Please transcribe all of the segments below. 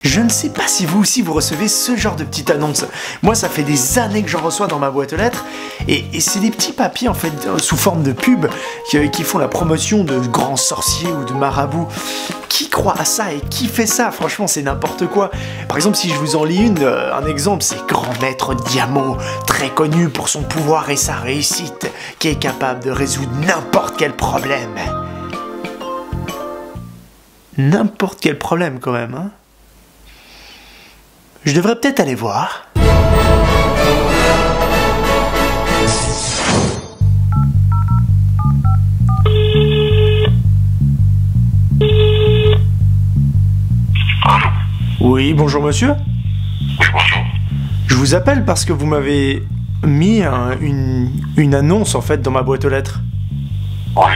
Je ne sais pas si vous aussi vous recevez ce genre de petite annonce. Moi ça fait des années que j'en reçois dans ma boîte aux lettres et c'est des petits papiers en fait sous forme de pub qui font la promotion de grands sorciers ou de marabouts. Qui croit à ça et qui fait ça? Franchement c'est n'importe quoi. Par exemple si je vous en lis un exemple, c'est Grand Maître Diamo, très connu pour son pouvoir et sa réussite, qui est capable de résoudre n'importe quel problème. N'importe quel problème quand même, hein. Je devrais peut-être aller voir. Oui, bonjour monsieur. Oui, bonjour. Je vous appelle parce que vous m'avez mis une annonce en fait dans ma boîte aux lettres. Oui.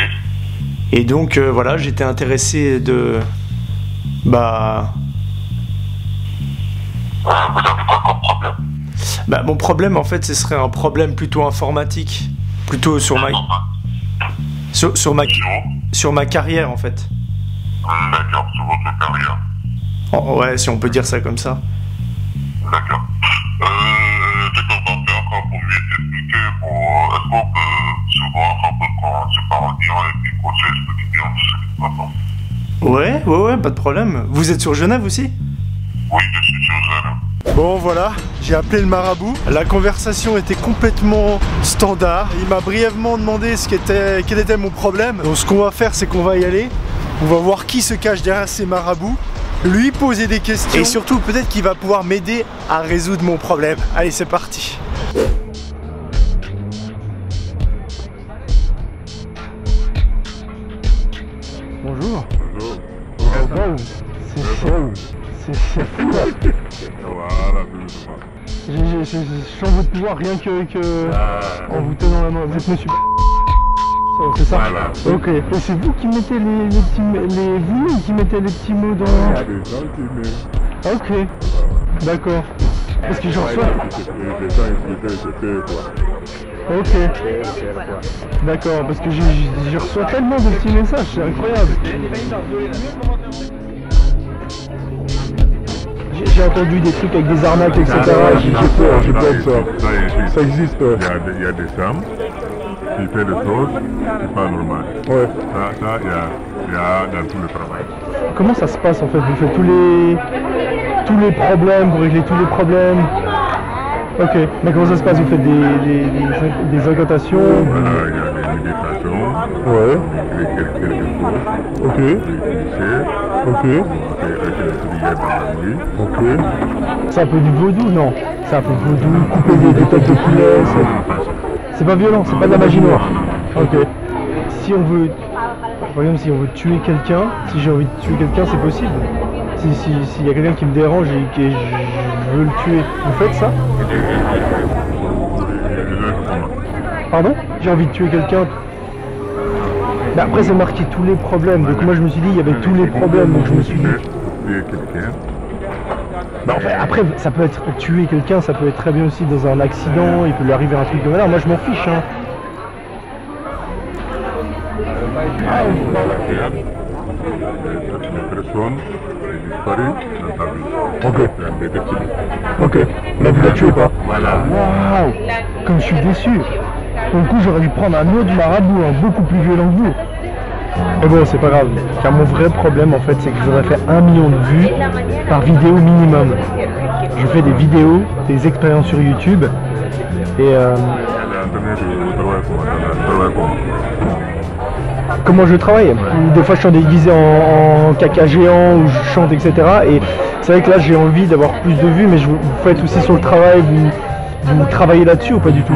Et donc voilà, j'étais intéressé de... Vous avez quoi comme problème? Mon problème en fait ce serait un problème plutôt informatique. Plutôt sur ma... sur ma carrière en fait. D'accord, sur votre carrière. Oh, ouais, si on peut dire ça comme ça. D'accord. Qu'est-ce qu'on va faire pour mieux expliquer? Est-ce qu'on peut se voir un peu quand c'est par lien et puis qu'on s'explique bien ce qui se passe? Ouais, pas de problème. Vous êtes sur Genève aussi? Oui, je suis sur Genève. Bon voilà, j'ai appelé le marabout. La conversation était complètement standard. Il m'a brièvement demandé quel était mon problème. Donc ce qu'on va faire, c'est qu'on va y aller. On va voir qui se cache derrière ces marabouts. Lui poser des questions. Et surtout, peut-être qu'il va pouvoir m'aider à résoudre mon problème. Allez, c'est parti. Bonjour. Bonjour. C'est chaud. C'est fou. Voilà, Je sens votre pouvoir rien que en vous tenant la main. Vous êtes monsieur. C'est ça? Voilà. Ok. Et c'est vous qui mettez vous qui mettez les petits mots dans... Il y a des gens qui me... Ok. D'accord. Parce que j'en reçois... Les gens ils quoi. Ok. D'accord, parce que je reçois tellement de petits messages, c'est incroyable. J'ai entendu des trucs avec des arnaques, etc. J'ai peur de ça. Ça existe. Il y a des femmes qui font des choses qui sont pas normales. Ouais. Ça, il y a dans tout le travail. Comment ça se passe en fait? Vous faites tous les problèmes, vous réglez tous les problèmes? Ok, mais comment ça se passe? Vous faites des incantations? Voilà, il y a des méditations. Ouais. Quelque chose. Ok. Des clichés. Ok. On fait prières dans la nuit. Ok. C'est un peu du vaudou, non? C'est un peu vaudou, couper des têtes de poulet. C'est pas violent, c'est pas de la magie noire. Ok. Si on veut, par exemple, si on veut tuer quelqu'un, si j'ai envie de tuer quelqu'un, c'est possible. S'il y a quelqu'un qui me dérange et que je veux le tuer, vous faites ça? Pardon? J'ai envie de tuer quelqu'un. Mais après c'est marqué tous les problèmes, donc moi je me suis dit il y avait tous les problèmes, donc je me suis dit... Tuer quelqu'un. Enfin, après ça peut être tuer quelqu'un, ça peut être très bien aussi dans un accident, il peut lui arriver un truc comme ça, moi je m'en fiche hein. Une personne est disparue dans ta vie. Ok. Ok. Mais vous l'avez tué pas? Voilà. Waouh! Comme je suis déçu. Pour le coup j'aurais dû prendre un autre marabout, beaucoup plus violent que vous. Mais bon c'est pas grave, car mon vrai problème en fait c'est que je voudrais faire 1 million de vues par vidéo minimum. Je fais des vidéos, des expériences sur YouTube et comment je travaille. Des fois je suis déguisé en caca géant ou je chante etc. Et c'est vrai que là j'ai envie d'avoir plus de vues, mais vous faites aussi sur le travail, vous travaillez là-dessus ou pas du tout?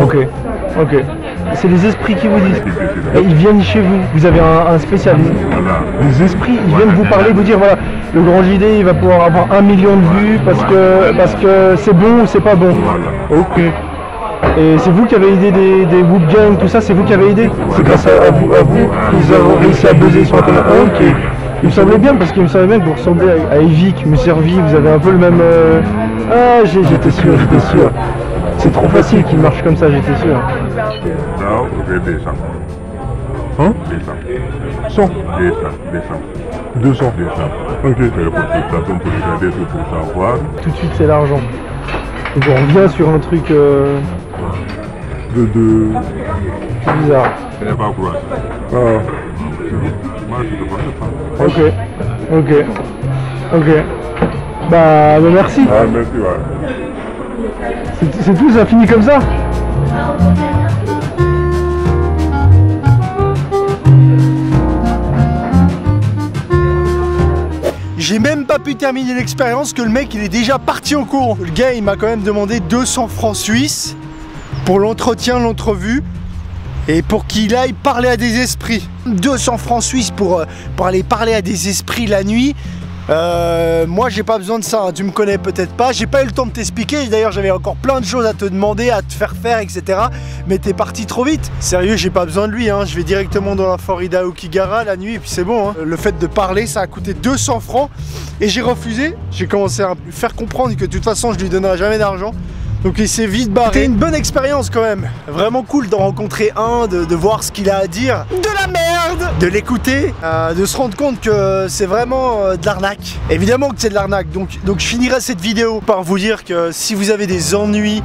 Ok, ok. C'est les esprits qui vous disent. Et ils viennent chez vous, vous avez un spécialiste. Les esprits, ils viennent vous parler, vous dire voilà, le grand JD il va pouvoir avoir 1 million de vues parce que c'est bon ou c'est pas bon. Ok. Et c'est vous qui avez aidé des Whoop Gang, tout ça, c'est vous qui avez aidé? C'est grâce à vous qu'ils ont réussi à buzzer sur Internet. Ok. Il me semblait bien, parce qu'il me semblait bien que vous ressemblez à Evic, Monsieur Servi, vous avez un peu le même... Ah, j'étais sûr. C'est trop facile qu'il marche comme ça, j'étais sûr. Là, vous avez des sangs. Hein? Des sangs. Son. Des sangs. 200. Ok. C'est le protestation pour regarder tout pour savoir. Tout de suite c'est l'argent. Donc on revient sur un truc De... bizarre. Je n'ai pas quoi. Moi, je ne connais pas. Ok. Bah merci. Ah, merci, ouais. C'est tout, ça finit comme ça? J'ai même pas pu terminer l'expérience que le mec il est déjà parti en cours. Le gars il m'a quand même demandé 200 francs suisses pour l'entretien, l'entrevue et pour qu'il aille parler à des esprits. 200 francs suisses pour aller parler à des esprits la nuit. Moi j'ai pas besoin de ça, hein. Tu me connais peut-être pas, j'ai pas eu le temps de t'expliquer, d'ailleurs j'avais encore plein de choses à te demander, à te faire faire, etc. Mais t'es parti trop vite. Sérieux, j'ai pas besoin de lui, hein. Je vais directement dans la Florida Okigara la nuit et puis c'est bon, hein. Le fait de parler ça a coûté 200 francs et j'ai refusé. J'ai commencé à lui faire comprendre que de toute façon je lui donnerai jamais d'argent. Donc il s'est vite barré. C'était une bonne expérience quand même. Vraiment cool d'en rencontrer un, de voir ce qu'il a à dire. De la merde, de l'écouter, de se rendre compte que c'est vraiment de l'arnaque. Évidemment que c'est de l'arnaque. Donc je finirai cette vidéo par vous dire que si vous avez des ennuis,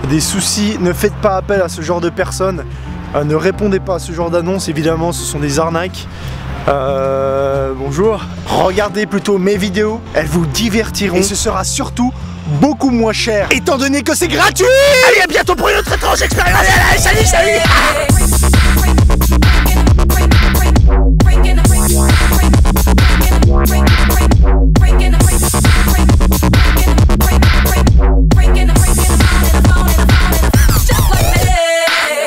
des soucis, ne faites pas appel à ce genre de personnes. Ne répondez pas à ce genre d'annonces. Évidemment, ce sont des arnaques. Bonjour. Regardez plutôt mes vidéos. Elles vous divertiront. Et ce sera surtout beaucoup moins cher étant donné que c'est gratuit. Allez, à bientôt pour une autre étrange expérience. Allez, salut